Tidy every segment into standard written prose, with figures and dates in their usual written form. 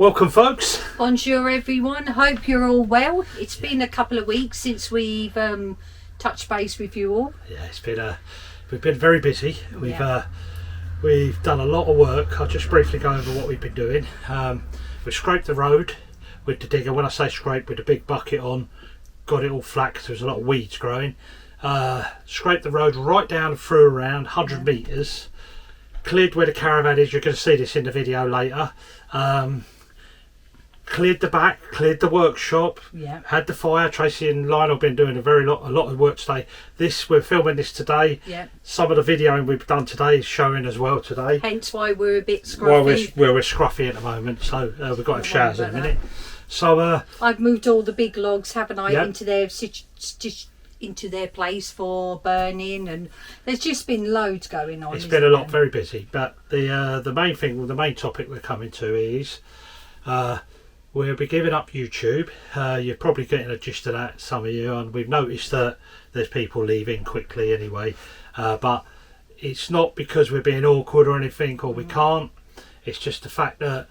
Welcome folks. Bonjour everyone, hope you're all well. It's been a couple of weeks since we've touched base with you all. Yeah, we've been very busy. We've done a lot of work. I'll just briefly go over what we've been doing. We scraped the road with the digger. When I say scrape, with the big bucket on, got it all flat because there was a lot of weeds growing. Scraped the road right down and through around 100 metres. Cleared where the caravan is. You're going to see this in the video later. Cleared the back, cleared the workshop, had the fire. Tracy and Lionel have been doing a lot of work today. We're filming this today. Some of the videoing we've done today is showing as well today. Hence why we're a bit scruffy. We're scruffy at the moment, so we've got to have showers in a minute. So I've moved all the big logs, haven't I, Yep. into their place for burning, and there's just been loads going on. It's been a lot, very busy. But the main topic we're coming to is we'll be giving up YouTube. You're probably getting a gist of that, some of you, and we've noticed that there's people leaving quickly anyway. But it's not because we're being awkward or anything, or we can't. It's just the fact that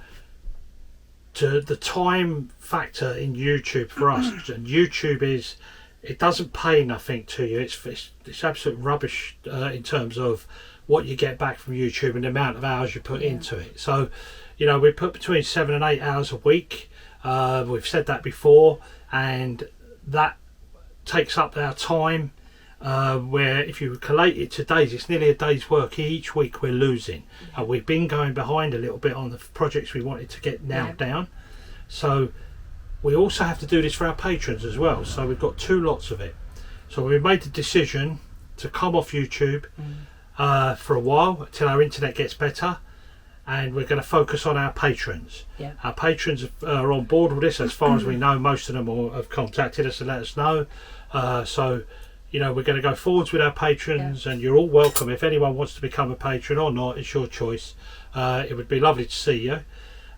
the time factor in YouTube for us, and YouTube it doesn't pay nothing to you. It's absolute rubbish in terms of what you get back from YouTube and the amount of hours you put into it. So, you know, we put between 7 and 8 hours a week. We've said that before, and that takes up our time, where if you collate it to days, it's nearly a day's work each week we're losing. And we've been going behind a little bit on the projects we wanted to get nailed down. So we also have to do this for our patrons as well. So we've got two lots of it. So we've made the decision to come off YouTube for a while until our internet gets better. And we're going to focus on our patrons. Our patrons are on board with this, as far as we know. Most of them have contacted us and let us know. So, you know, we're going to go forwards with our patrons, and you're all welcome. If anyone wants to become a patron or not, it's your choice. It would be lovely to see you.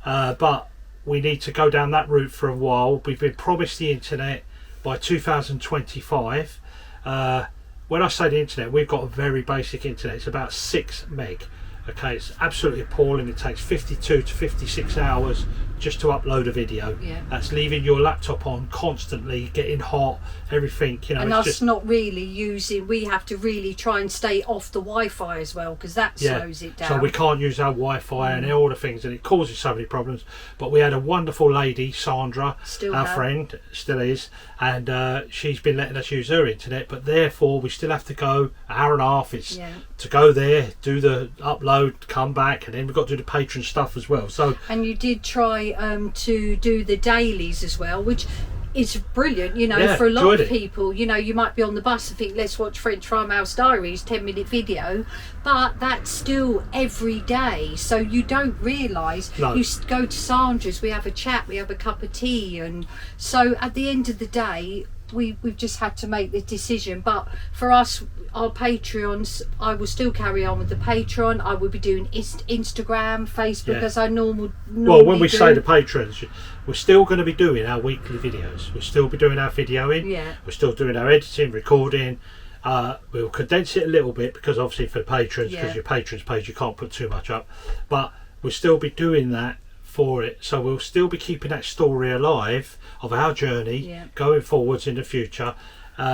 But we need to go down that route for a while. We've been promised the internet by 2025. When I say the internet, we've got a very basic internet. It's about 6 meg. Okay, it's absolutely appalling. It takes 52 to 56 hours just to upload a video. That's leaving your laptop on constantly, getting hot, everything, you know. And it's us just not really using, we have to really try and stay off the Wi-Fi as well, because that slows it down. So we can't use our Wi-Fi and all the things, and it causes so many problems. But we had a wonderful lady, Sandra, friend, still is, and she's been letting us use her internet, but therefore we still have to go an hour and a half. It's to go there, do the upload, come back, and then we've got to do the patron stuff as well. So, and you did try to do the dailies as well, which is brilliant, you know, for a lot of people. You know, you might be on the bus and think, let's watch French Farmhouse Diaries, 10-minute video, but that's still every day, so you don't realise. You go to Sandra's, we have a chat, we have a cup of tea, and so at the end of the day we've just had to make the decision. But for us, our Patreons, I will still carry on with the Patreon. I will be doing Instagram, Facebook as I normally well, when we say the patrons, we're still going to be doing our weekly videos. We'll still be doing our videoing. We're still doing our editing, recording. We'll condense it a little bit, because obviously for the patrons, because your patrons page, you can't put too much up. But we'll still be doing that for it. So we'll still be keeping that story alive of our journey going forwards in the future.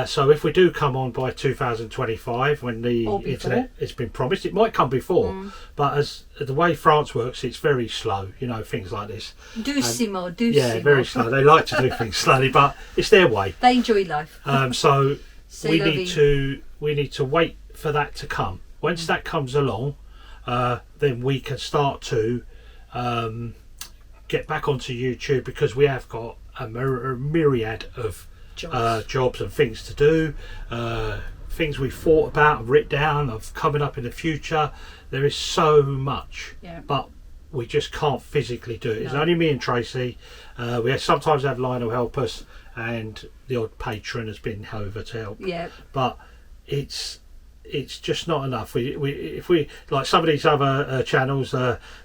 So if we do come on by 2025, when the internet has been promised, it might come before, but as the way France works, it's very slow, you know, things like this. Doucement. Very slow. They like to do things slowly, but it's their way. They enjoy life. So we need to wait for that to come. Once that comes along, then we can start to get back onto YouTube, because we have got a myriad of jobs and things to do, things we've thought about and written down of coming up in the future. There is so much, but we just can't physically do it. It's only me and Tracy. We sometimes have Lionel help us, and the odd patron has been over to help. But it's just not enough. If we like some of these other channels,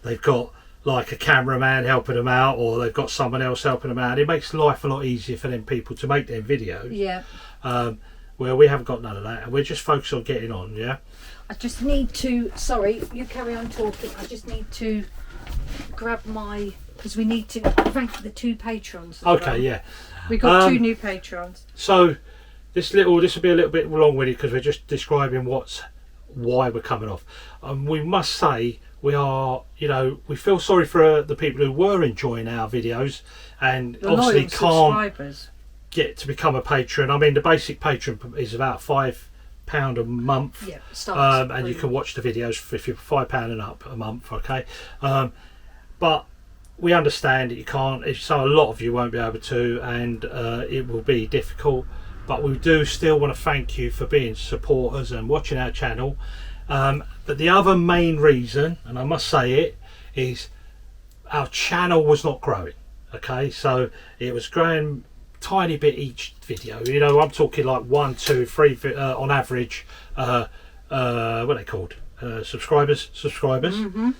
they've got like a cameraman helping them out, or they've got someone else helping them out. It makes life a lot easier for them people to make their videos. Where we haven't got none of that, and we're just focused on getting on. I just need to, sorry, you carry on talking. I just need to grab my because we need to thank the 2 patrons. Okay, yeah. We got 2 new patrons. So this will be a little bit long-winded because we're just describing why we're coming off. We must say we we feel sorry for the people who were enjoying our videos and The obviously can't subscribers. get to become a patron. I mean, the basic patron is about £5 a month, Yeah, and you can watch the videos if you're £5 and up a month. Okay, but we understand that you can't. So a lot of you won't be able to, and it will be difficult. But we do still want to thank you for being supporters and watching our channel. But the other main reason, and I must say it, is our channel was not growing. Okay, so it was growing tiny bit each video. You know, I'm talking like 1, 2, 3 on average. What are they called? Subscribers. Mm-hmm.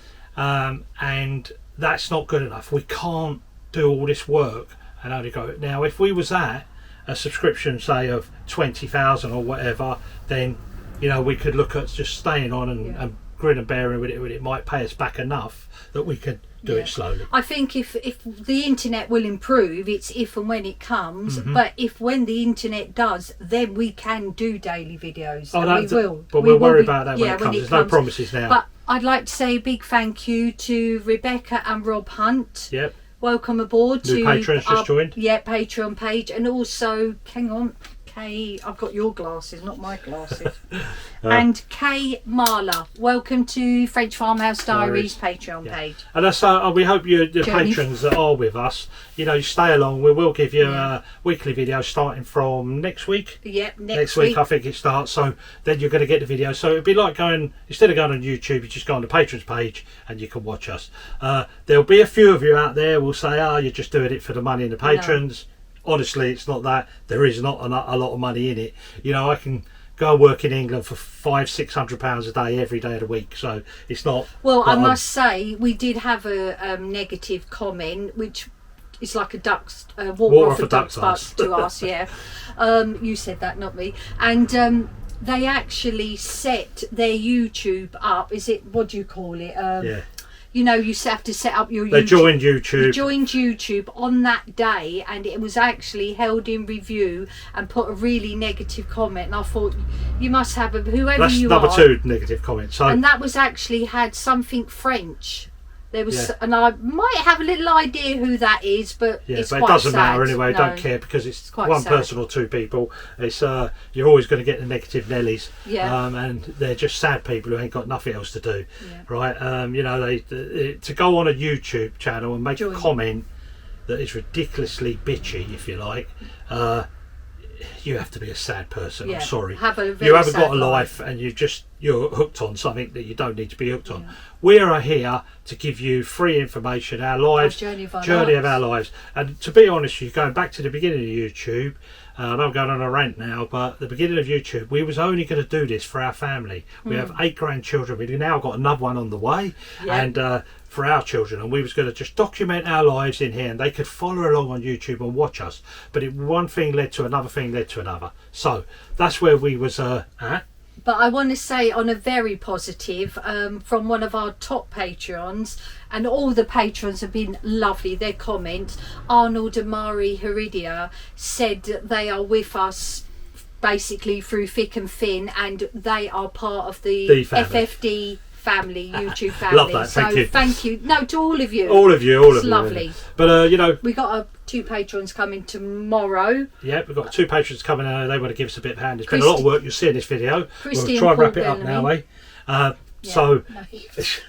And that's not good enough. We can't do all this work and only go. Now, if we was at a subscription, say, of 20,000 or whatever, then we could look at just staying on and grin and bearing with it. It might pay us back enough that we could do it slowly. I think if the internet will improve, it's if and when it comes. But when the internet does, then we can do daily videos. We will. But we'll worry about that when it comes. There's no promises now. But I'd like to say a big thank you to Rebecca and Rob Hunt. Yep. Welcome aboard. New patrons just joined. Yeah, Patreon page. And also, hang on, Kay, I've got your glasses, not my glasses. And Kay Marla, welcome to French Farmhouse Diaries Patreon page. And that's we hope the patrons that are with us, stay along. We will give you a weekly video starting from next week. Yep, next week I think it starts. So then you're going to get the video. So it'd be like instead of going on YouTube, you just go on the patrons page and you can watch us. There'll be a few of you out there will say, you're just doing it for the money in the patrons. No. Honestly, it's not that. There is not a lot of money in it. I can go and work in England for £500-600 a day every day of the week, so it's not. Well, I must say we did have a negative comment, which is like a duck's water off a duck's butt to us. Yeah, you said that, not me. And they actually set their YouTube up. Is it, what do you call it? Yeah. You have to set up your They joined YouTube. They joined YouTube on that day, and it was actually held in review and put a really negative comment. And I thought, you must have whoever That's you number are. 2 negative comment. So, and that was actually had something French. There was, and I might have a little idea who that is, but it's but quite it doesn't sad. matter anyway. No. Don't care because it's one sad. person or 2 people. It's you're always going to get the negative Nellies, and they're just sad people who ain't got nothing else to do, right? They to go on a YouTube channel and make a comment that is ridiculously bitchy, if you like. You have to be a sad person. I'm sorry. You haven't got a life, and you're hooked on something that you don't need to be hooked on. We are here to give you free information, our lives, journey of our lives. And to be honest, you going back to the beginning of YouTube. I'm going on a rant now, but the beginning of YouTube, we was only going to do this for our family. We have 8 grandchildren. We've now got another one on the way, and for our children, and we was going to just document our lives in here, and they could follow along on YouTube and watch us. But one thing led to another thing led to another. So that's where we was at. But I want to say on a very positive, from one of our top patrons, and all the patrons have been lovely, their comments. Arnold and Mari Heridia said that they are with us basically through thick and thin, and they are part of the FFD family, YouTube family. Love that, thank you. No, to all of you. All of you. It's lovely. But we got 2 patrons coming tomorrow. Yeah, we've got 2 patrons coming. They want to give us a bit of a hand. It's been a lot of work. You'll see in this video. We'll try and wrap it up now, So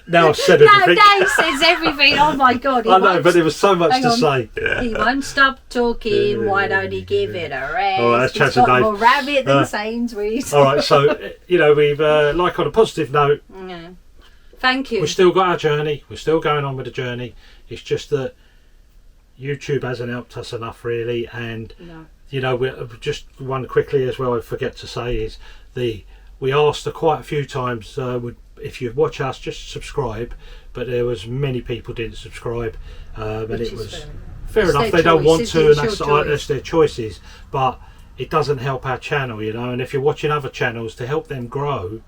now I've said everything. No, Dave says everything. Oh my God! I know, but there was so much to say. He won't stop talking. Why don't he give it a rest? Oh, that's He's got more rabbit than Sainsbury's. All right, so we've like on a positive note. Yeah. Thank you. We've still got our journey. We're still going on with the journey. It's just that YouTube hasn't helped us enough, really. And we just one quickly as well. I forget to say is we asked quite a few times. If you watch us, just subscribe. But there was many people didn't subscribe, and it was fair enough. They don't want to, and that's their choices. But it doesn't help our channel, And if you're watching other channels to help them grow,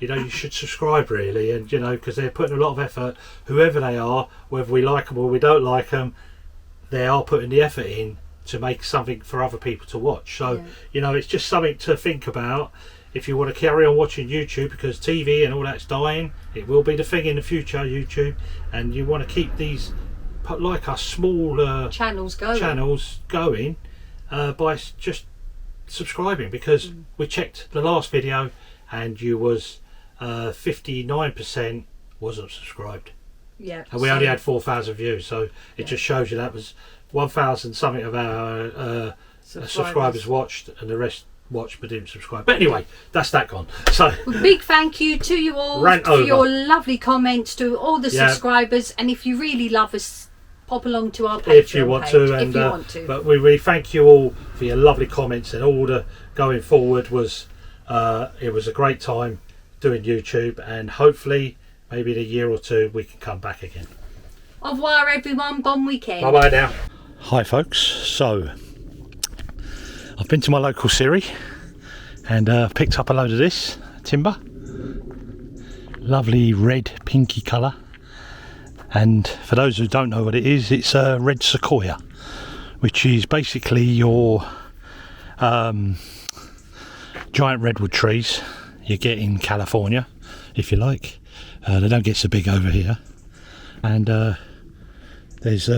you know, you should subscribe really, and you know, because they're putting a lot of effort, whoever they are, whether we like them or we don't like them, they are putting the effort in to make something for other people to watch. So you know, it's just something to think about if you want to carry on watching YouTube, because TV and all that's dying. It will be the thing in the future, YouTube, and you want to keep these like us small channels going by just subscribing, because we checked the last video and you was 59% wasn't subscribed, and we only had 4,000 views, so it just shows you that was 1,000 something of our subscribers watched, and the rest watched but didn't subscribe. But anyway, that's that gone. So big thank you to you all for your lovely comments, to all the subscribers, and if you really love us, pop along to our Patreon if you want page, to, and if you want to. But we really thank you all for your lovely comments, and all the going forward was it was a great time doing YouTube, and hopefully maybe in a year or two we can come back again. Au revoir everyone, bon weekend. Bye bye now. Hi folks, so I've been to my local Siri and picked up a load of this timber, lovely red pinky colour, and for those who don't know what it is, it's a red sequoia, which is basically your giant redwood trees you get in California, if you like. They don't get so big over here, and there's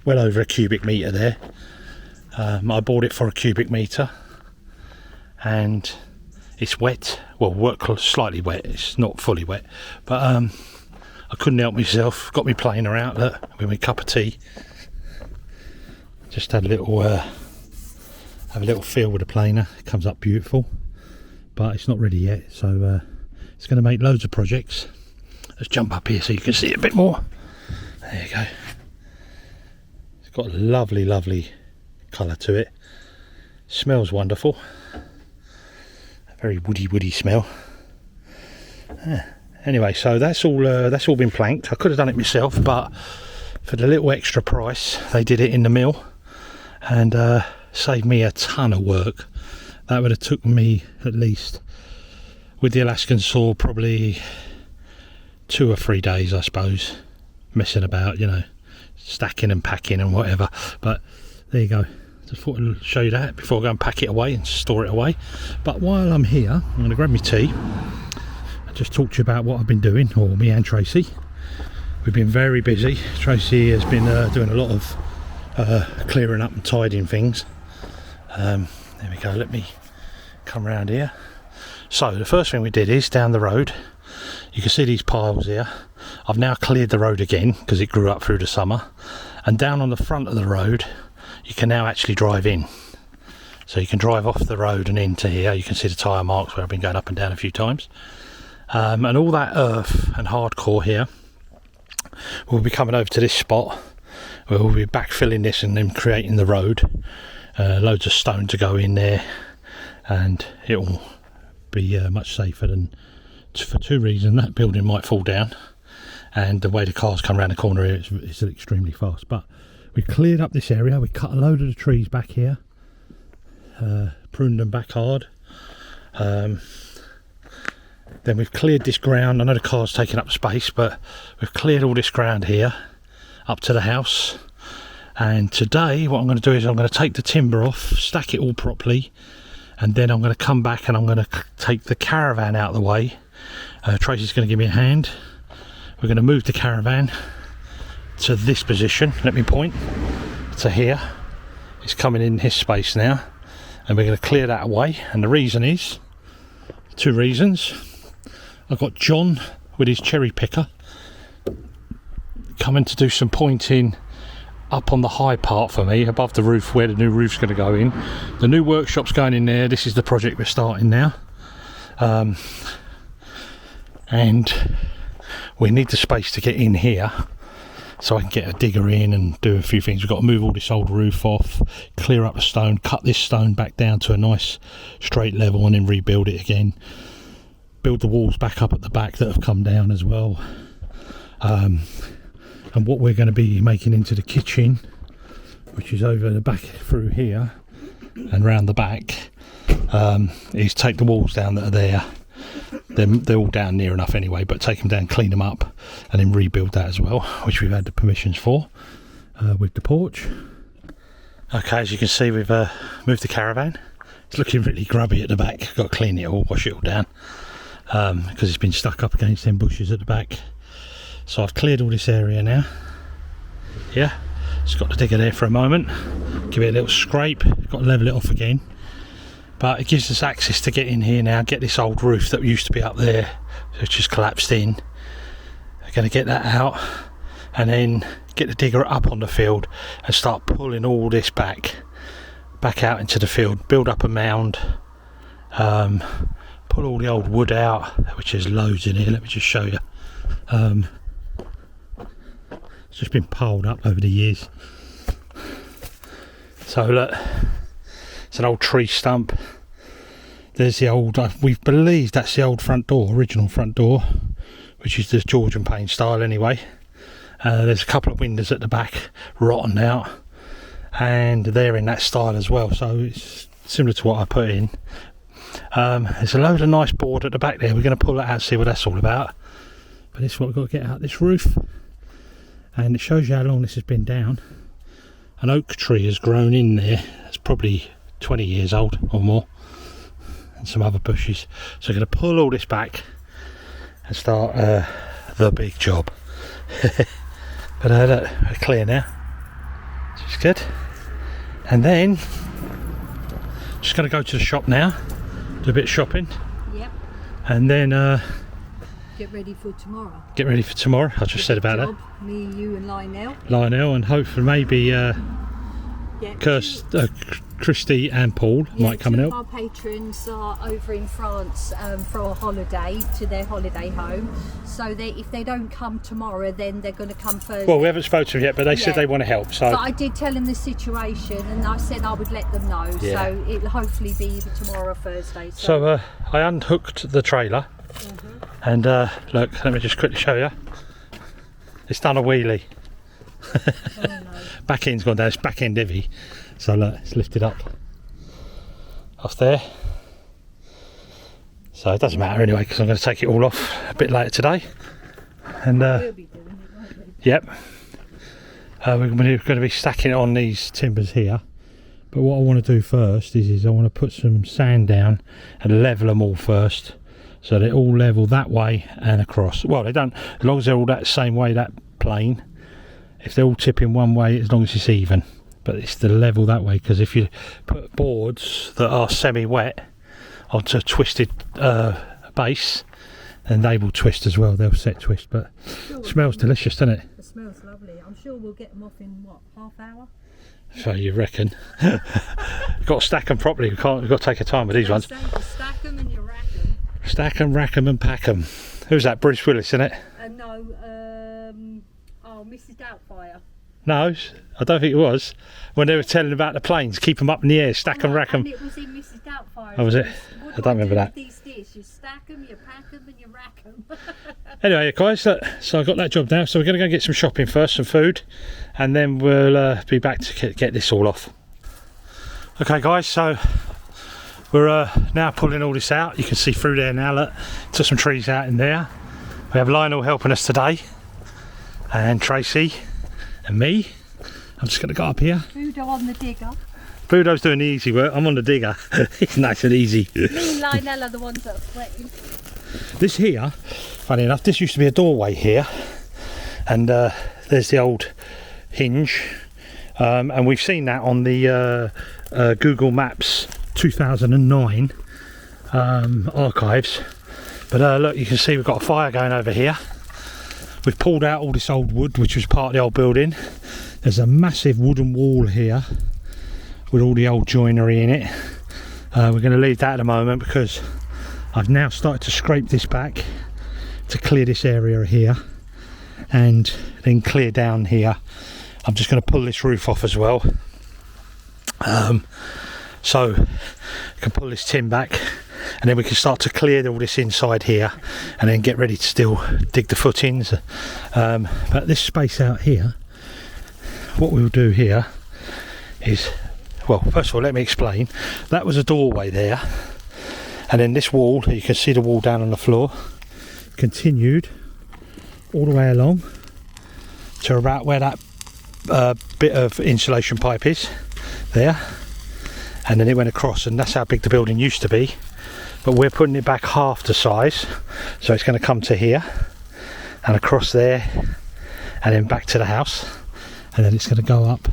well over a cubic metre there. I bought it for a cubic metre, and it's wet, well, slightly wet, it's not fully wet, but I couldn't help myself, got my planer out with my cup of tea, just had a little have a little feel with the planer. It comes up beautiful, but it's not ready yet, so it's going to make loads of projects. Let's jump up here so you can see it a bit more. There you go. It's got a lovely colour to it. Smells wonderful. A very woody smell. Anyway, so that's all been planked. I could have done it myself, but for the little extra price they did it in the mill, and saved me a ton of work. That would have took me, at least with the Alaskan saw, probably 2 or 3 days, I suppose, messing about, you know, stacking and packing and whatever. But there you go, just thought I'd show you that before I go and pack it away and store it away. But while I'm here, I'm going to grab my tea and just talk to you about what I've been doing, or me and Tracy. We've been very busy. Tracy has been doing a lot of clearing up and tidying things. There we go, let me come around here. So the first thing we did is down the road, you can see these piles here. I've now cleared the road again because it grew up through the summer, and down on the front of the road you can now actually drive in. So you can drive off the road and into here. You can see the tyre marks where I've been going up and down a few times, and all that earth and hardcore here will be coming over to this spot where we'll be backfilling this and then creating the road. Loads of stone to go in there, and it will be much safer than, for 2 reasons. That building might fall down, and the way the cars come around the corner here is extremely fast. But we cleared up this area, we cut a load of the trees back here, pruned them back hard, then we've cleared this ground. I know the car's taking up space, but we've cleared all this ground here up to the house. And today what I'm going to do is I'm going to take the timber off, stack it all properly, and then I'm going to come back and I'm going to take the caravan out of the way. Tracy's going to give me a hand. We're going to move the caravan to this position. Let me point to here. It's coming in his space now, and we're going to clear that away. And the reason is 2 reasons. I've got John with his cherry picker coming to do some pointing up on the high part for me, above the roof where the new roof's going to go in. The new workshop's going in there. This is the project we're starting now, and we need the space to get in here so I can get a digger in and do a few things. We've got to move all this old roof off, clear up the stone, cut this stone back down to a nice straight level, and then rebuild it again, build the walls back up at the back that have come down as well. And what we're going to be making into the kitchen, which is over the back through here and round the back, is take the walls down that are there, they're all down near enough anyway, but take them down, clean them up, and then rebuild that as well, which we've had the permissions for with the porch. Okay, as you can see, we've moved the caravan. It's looking really grubby at the back. Got to clean it all, wash it all down, because it's been stuck up against them bushes at the back. So I've cleared all this area now. Yeah, just got the digger there for a moment, give it a little scrape, got to level it off again. But it gives us access to get in here now, get this old roof that used to be up there, so it's just collapsed in. We're going to get that out, and then get the digger up on the field and start pulling all this back out into the field, build up a mound, pull all the old wood out, which is loads in here. Let me just show you. It's just been piled up over the years. So look, it's an old tree stump. There's the old, we believe that's the old front door, original front door, which is the Georgian pane style anyway. There's a couple of windows at the back, rotten out, and they're in that style as well, so it's similar to what I put in. There's a load of nice board at the back there. We're going to pull that out and see what that's all about. But this is what we've got to get out this roof, and it shows you how long this has been down. An oak tree has grown in there. It's probably 20 years old or more, and some other bushes. So we're going to pull all this back and start the big job. But look, we're clear now, which is good. And then just going to go to the shop now, do a bit of shopping. Yep. And then get ready for tomorrow. Get ready for tomorrow. I just said about that. Me, you, and Lionel. Lionel, and hopefully maybe Christy and Paul might come and help. Our patrons are over in France for a holiday, to their holiday home. So if they don't come tomorrow, then they're going to come Thursday. Well, we haven't spoken to them yet, but they said they want to help. So, but I did tell them the situation, and I said I would let them know. Yeah. So it'll hopefully be either tomorrow or Thursday. So I unhooked the trailer, and look, let me just quickly show you. It's done a wheelie. Oh, no. Back end's gone down. It's back end heavy. So look, it's lifted up off there. So it doesn't matter anyway, because I'm going to take it all off a bit later today. And we'll be doing it, won't we? Yep. We're going to be stacking it on these timbers here. But what I want to do first is I want to put some sand down and level them all first, so they're all level that way and across. Well, they don't, as long as they're all that same way, that plane. If they're all tipping one way, as long as it's even. But it's the level that way, because if you put boards that are semi-wet onto a twisted base, then they will twist as well. They'll set twist, but it smells delicious, doesn't it? It smells lovely. I'm sure we'll get them off in what, half hour? So you reckon? You've got to stack them properly. We've got to take our time with these ones. Stack them and you rack them. Stack them, rack them, and pack them. Who's that? Bruce Willis, isn't it? No. Mrs. Doubtfire. No, I don't think it was. When they were telling about the planes, keep them up in the air, stack and rack them. And it was in Mrs. Doubtfire. Oh, was it? I don't remember that. These days, you stack them, you pack them, and you rack them. Anyway, guys, so I've got that job now. So we're going to go get some shopping first, some food, and then we'll be back to get this all off. Okay, guys, so we're now pulling all this out. You can see through there now. Look, took some trees out in there. We have Lionel helping us today, and Tracy and me. I'm just going to go up here. Budo on the digger. Budo's doing the easy work. I'm on the digger. It's nice and easy. Me and Lionel are the ones that are sweating. This here, funny enough, this used to be a doorway here, and there's the old hinge, and we've seen that on the Google Maps 2009 archives. But look, you can see we've got a fire going over here. We've pulled out all this old wood, which was part of the old building. There's a massive wooden wall here with all the old joinery in it. We're going to leave that at the moment, because I've now started to scrape this back to clear this area here, and then clear down here. I'm just going to pull this roof off as well, so you can pull this tin back, and then we can start to clear all this inside here, and then get ready to still dig the footings. But this space out here, what we'll do here is, well, first of all, let me explain. That was a doorway there, And then this wall, you can see the wall down on the floor, continued all the way along to about where that bit of insulation pipe is there, and then it went across, and that's how big the building used to be, but we're putting it back half the size, so it's going to come to here and across there and then back to the house, and then it's going to go up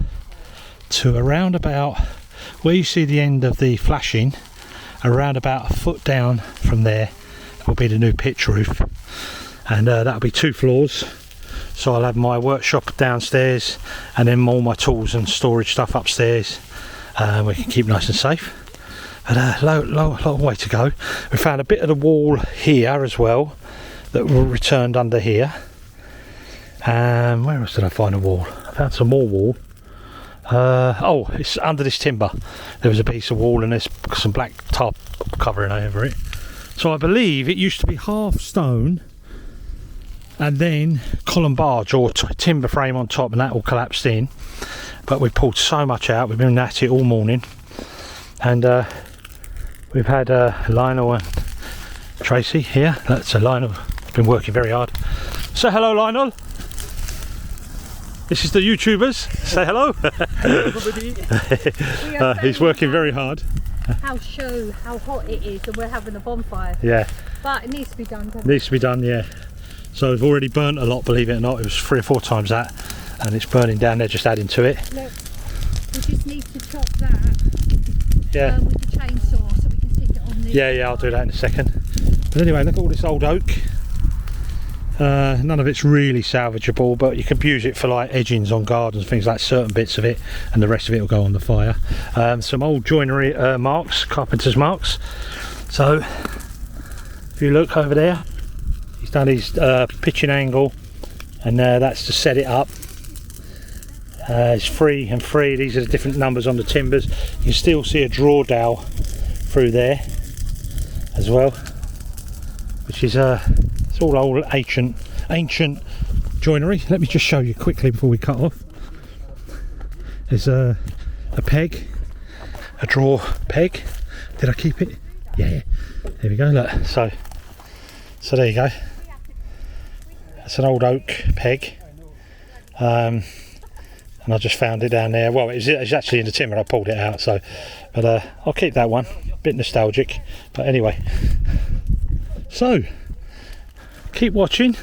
to around about where you see the end of the flashing. Around about a foot down from there will be the new pitch roof, and that'll be 2 floors. So I'll have my workshop downstairs and then all my tools and storage stuff upstairs. We can keep nice and safe. But long way to go. We found a bit of the wall here as well that were returned under here. Where else did I find a wall? I found some more wall. Oh, it's under this timber. There was a piece of wall and there's some black tarp covering over it. So I believe it used to be half stone and then column barge or timber frame on top, and that all collapsed in. But we pulled so much out. We've been at it all morning, and we've had Lionel and Tracy here. That's Lionel. Been working very hard. Say hello, Lionel. This is the YouTubers. Say hello. Hello, everybody. He's working very hard. How hot it is, and we're having a bonfire. Yeah. But it needs to be done. Needs to be done, yeah. So we've already burnt a lot, believe it or not. It was 3 or 4 times that, and it's burning down there, just adding to it. Look, we just need to chop that with the chainsaw so we can stick it on the... Yeah, I'll do that in a second. But anyway, look at all this old oak. None of it's really salvageable, but you can use it for like edgings on gardens, things like certain bits of it, and the rest of it will go on the fire. Some old joinery marks, carpenter's marks. So if you look over there, he's done his pitching angle, and that's to set it up. It's 3 and 3. These are the different numbers on the timbers. You can still see a draw dowel through there as well, which is it's all old ancient joinery. Let me just show you quickly before we cut off. There's a peg, a draw peg. Did I keep it? Yeah. There we go. Look. So there you go. That's an old oak peg. And I just found it down there. Well, it's actually in the timber. I pulled it out. So, but I'll keep that one. Bit nostalgic. But anyway. So. Keep watching.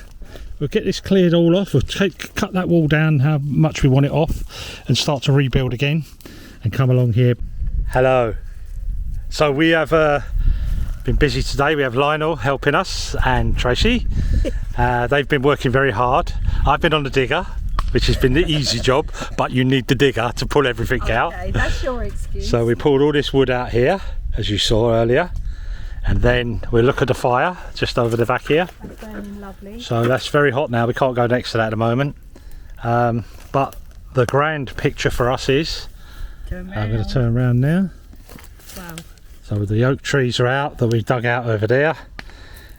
We'll get this cleared all off. We'll cut that wall down how much we want it off and start to rebuild again and come along here. Hello. So we have been busy today. We have Lionel helping us and Tracy. They've been working very hard. I've been on the digger, which has been the easy job, but you need the digger to pull everything out. Okay, that's your excuse. So we pulled all this wood out here, as you saw earlier. And then we'll look at the fire just over the back here. That's burning lovely. So that's very hot now. We can't go next to that at the moment. But the grand picture for us is, I'm going to turn around now. Wow. So the oak trees are out that we dug out over there,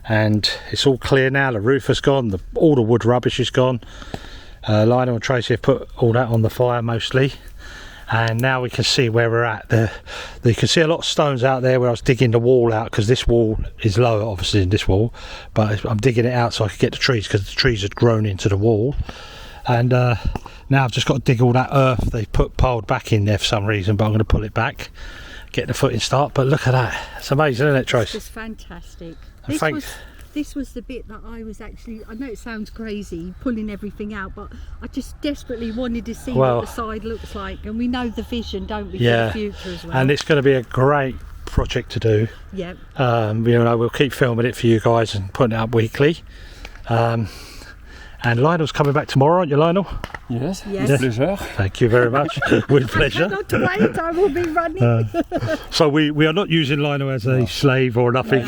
and it's all clear now. The roof has gone. All the wood rubbish is gone. Lionel and Tracy have put all that on the fire mostly. And now we can see where we're at. You can see a lot of stones out there where I was digging the wall out, because this wall is lower obviously than this wall, but I'm digging it out so I could get the trees, because the trees had grown into the wall. And now I've just got to dig all that earth they piled back in there for some reason, but I'm going to pull it back, get the footing start. But look at that, it's amazing, isn't it, Trace? It's fantastic. This was the bit that I was actually, I know it sounds crazy pulling everything out, but I just desperately wanted to see what the side looks like, and we know the vision, don't we, for the future as well. And it's going to be a great project to do. Yeah. We'll keep filming it for you guys and putting it up weekly. And Lionel's coming back tomorrow, aren't you, Lionel? Yes, with pleasure. Thank you very much. With pleasure. Not to wait, I will be running. So we are not using Lionel as a slave or nothing.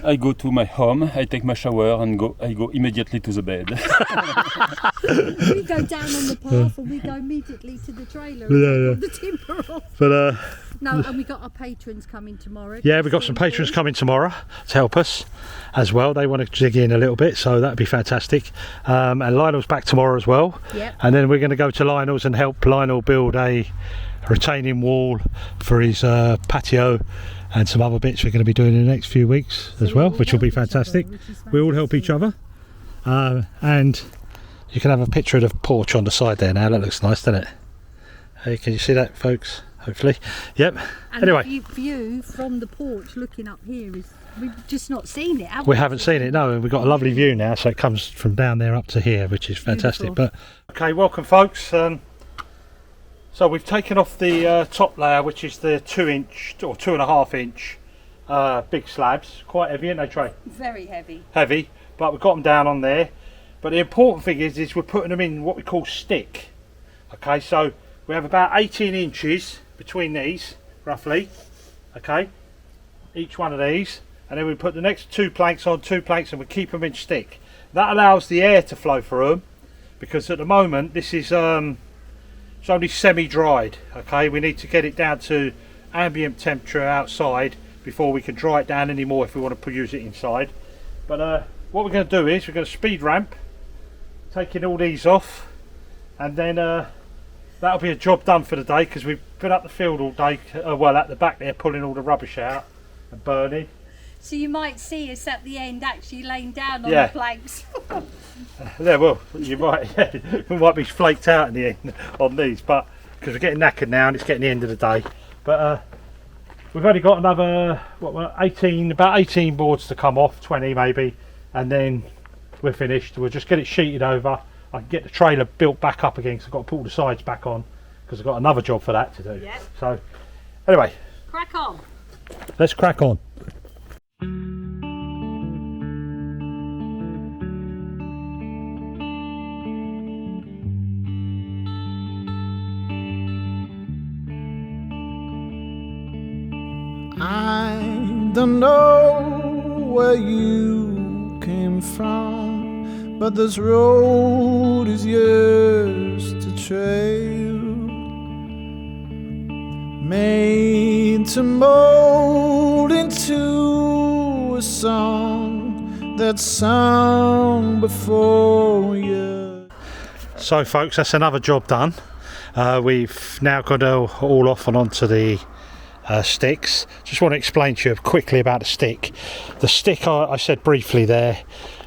I go to my home, I take my shower, and I go immediately to the bed. We go down on the path and we go immediately to the trailer and the timber off. But no, and we got our patrons coming tomorrow. Yeah, we've got some patrons coming tomorrow to help us as well. They want to dig in a little bit, so that'd be fantastic. And Lionel's back tomorrow as well. Yep. And then we're going to go to Lionel's and help Lionel build a retaining wall for his patio and some other bits we're going to be doing in the next few weeks as well, which will be fantastic. We all help each other, and you can have a picture of the porch on the side there now. That looks nice, doesn't it? Hey, can you see that, folks? Hopefully. Yep. And anyway, the view from the porch looking up here is, we've just not seen it, have we haven't seen it, no, and we've got a lovely view now, so it comes from down there up to here, which is fantastic. Beautiful. But okay, welcome folks. So we've taken off the top layer, which is the 2-inch or 2.5 inch big slabs. Quite heavy, aren't they, Trey? Very heavy. Heavy, but we've got them down on there. But the important thing is we're putting them in what we call stick. Okay, so we have about 18 inches between these, roughly. Okay, each one of these, and then we put the next 2 planks on, 2 planks, and we keep them in stick. That allows the air to flow through them, because at the moment this is it's only semi-dried. Okay, we need to get it down to ambient temperature outside before we can dry it down anymore if we want to use it inside. But what we're going to do is we're going to speed ramp, taking all these off, and then that'll be a job done for the day, because we've been up the field all day, well, at the back there, pulling all the rubbish out and burning. So you might see us at the end actually laying down on the planks. Yeah, well, you might, we might be flaked out in the end on these, but because we're getting knackered now and it's getting the end of the day. But we've only got another about 18 boards to come off, 20 maybe, and then we're finished. We'll just get it sheeted over. I can get the trailer built back up again, because I've got to pull the sides back on, because I've got another job for that to do. Yep. So anyway, Crack on. Let's crack on. I don't know where you came from, but this road is yours to trail, made to mold into a song that's sung before you. So folks, that's another job done. We've now got all off and onto the sticks. Just want to explain to you quickly about the stick. The stick, I said briefly there,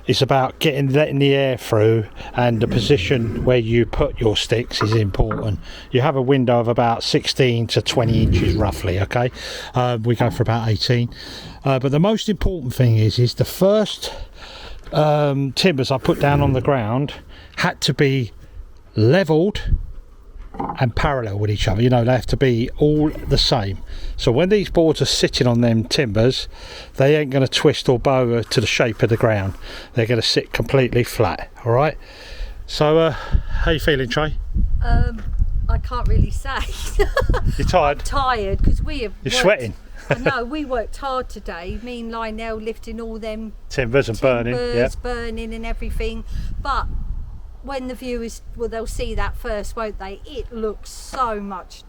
is about letting the air through, and the position where you put your sticks is important. You have a window of about 16 to 20 inches roughly. Okay, we go for about 18, but the most important thing is the first timbers I put down on the ground had to be leveled and parallel with each other. You know, they have to be all the same. So when these boards are sitting on them timbers, they ain't going to twist or bow to the shape of the ground. They're going to sit completely flat. All right. So how you feeling, Trey? I can't really say. You're tired? I'm tired, because you're sweating. No, we worked hard today. Me and Lionel lifting all them timbers and burning and everything. But when the viewers, well, they'll see that first, won't they? It looks so much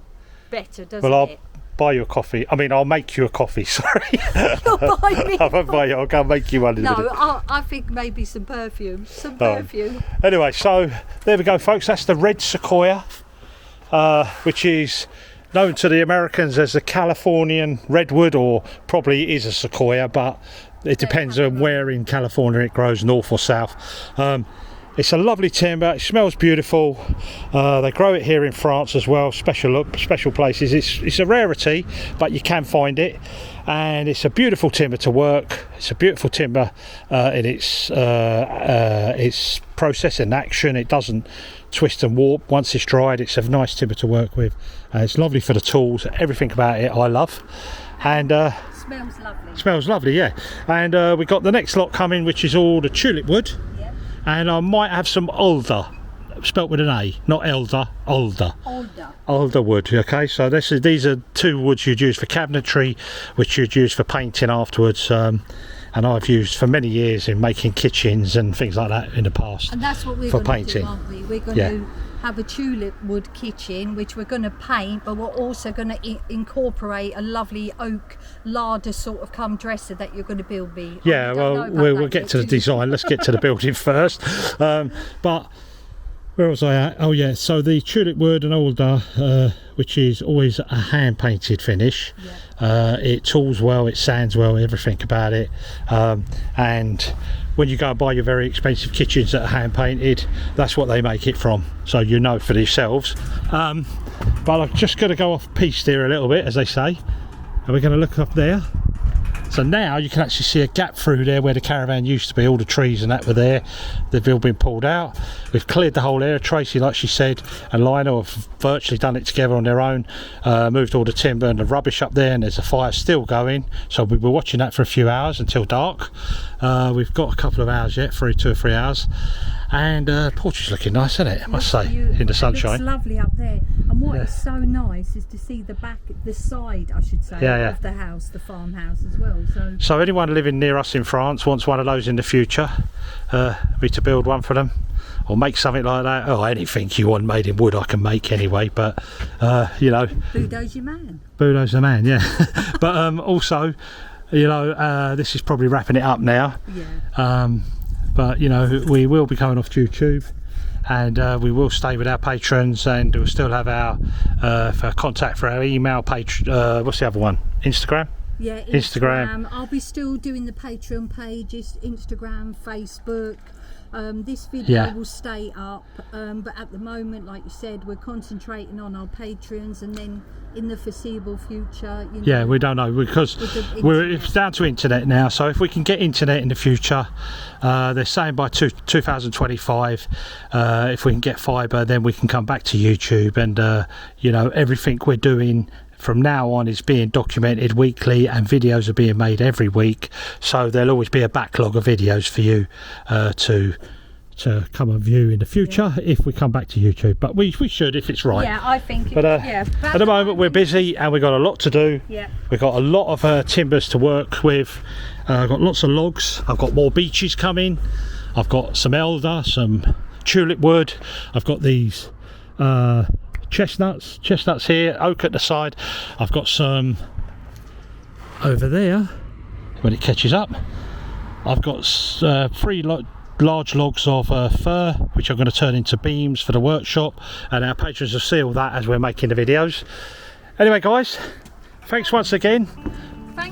better, doesn't it? Well, I'll buy you a coffee. I mean, I'll make you a coffee, sorry. You'll buy me. I'll go make you one in a minute. I think maybe some perfume. Anyway, so there we go, folks. That's the red sequoia, which is known to the Americans as the Californian redwood, or probably is a sequoia, but it depends on where in California it grows, north or south. It's a lovely timber. It smells beautiful. They grow it here in France as well, special places. It's a rarity, but you can find it, and it's a beautiful timber to work. It's a beautiful timber in its process and action. It doesn't twist and warp once it's dried. It's a nice timber to work with. It's lovely for the tools. Everything about it I love, and smells lovely. Smells lovely, yeah. And we got the next lot coming, which is all the tulip wood. And I might have some alder, spelt with an A, not elder, alder. Alder wood, okay? So these are 2 woods you'd use for cabinetry, which you'd use for painting afterwards. And I've used for many years in making kitchens and things like that in the past. And that's what we're going to do, aren't we? We're going to have a tulip wood kitchen, which we're going to paint, but we're also going to incorporate a lovely oak larder sort of come dresser that you're going to build me. Yeah, well, we'll get to the design. Let's get to the building first. But Where was I at? Oh yeah, so the tulip wood and alder, which is always a hand painted finish. Yeah. It tools well, it sands well, everything about it. And when you go and buy your very expensive kitchens that are hand painted, that's what they make it from. So you know for yourselves. But I'm just going to go off piste here a little bit, as they say. And we're going to look up there. So now you can actually see a gap through there where the caravan used to be. All the trees and that were there. They've all been pulled out. We've cleared the whole area. Tracy, like she said, and Lionel have virtually done it together on their own. Moved all the timber and the rubbish up there, and there's a fire still going. So we were watching that for a few hours until dark. We've got a couple of hours yet, 2 or 3 hours. And porch is looking nice, isn't it? I must say, in the sunshine. It's lovely up there. And what is so nice is to see the back, the side, I should say, of the house, the farmhouse as well. So anyone living near us in France wants one of those in the future, be to build one for them, or make something like that. Oh, anything you want made in wood, I can make anyway. But you know, Budo's your man. Budo's the man, yeah. But also, you know, this is probably wrapping it up now. Yeah. But you know, we will be coming off YouTube, and we will stay with our patrons, and we'll still have our for contact for our email page. What's the other one? Instagram. Yeah, Instagram. I'll be still doing the Patreon pages, Instagram, Facebook. This video will stay up, but at the moment, like you said, we're concentrating on our patrons, and then in the foreseeable future, you know, we don't know, because it's down to internet now. So if we can get internet in the future, they're saying by 2025, if we can get fibre, then we can come back to YouTube, and you know, everything we're doing from now on is being documented weekly, and videos are being made every week, so there'll always be a backlog of videos for you to come and view in the future if we come back to YouTube. But we should, if it's right. Yeah, I think but at the moment we're busy and we've got a lot to do. Yeah, we've got a lot of timbers to work with. I've got lots of logs. I've got more beeches coming. I've got some elder, some tulip wood. I've got these chestnuts here, oak at the side. I've got some over there when it catches up. I've got 3 large logs of fir, which I'm going to turn into beams for the workshop, and our patrons will see all that as we're making the videos. Anyway guys, thanks once again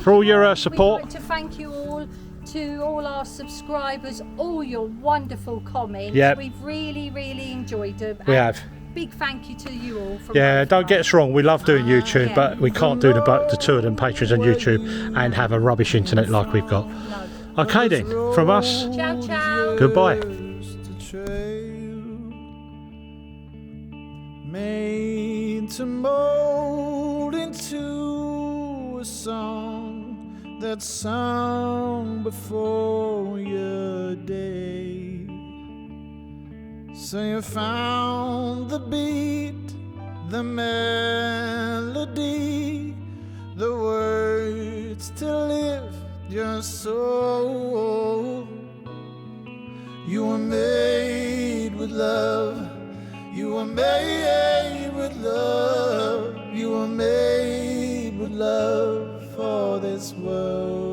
for all your support. We'd like to thank you all, to all our subscribers, all your wonderful comments. Yep. We've really enjoyed them. We have. Big thank you to you all. Don't get us wrong, we love doing YouTube, but we can't do the 2 of them patrons on YouTube and have a rubbish internet like we've got. No. Okay then, from us, ciao ciao. Goodbye. Made to mold into a song that's sung before your day. So you found the beat, the melody, the words to lift your soul. You were made with love. You were made with love. You were made with love for this world.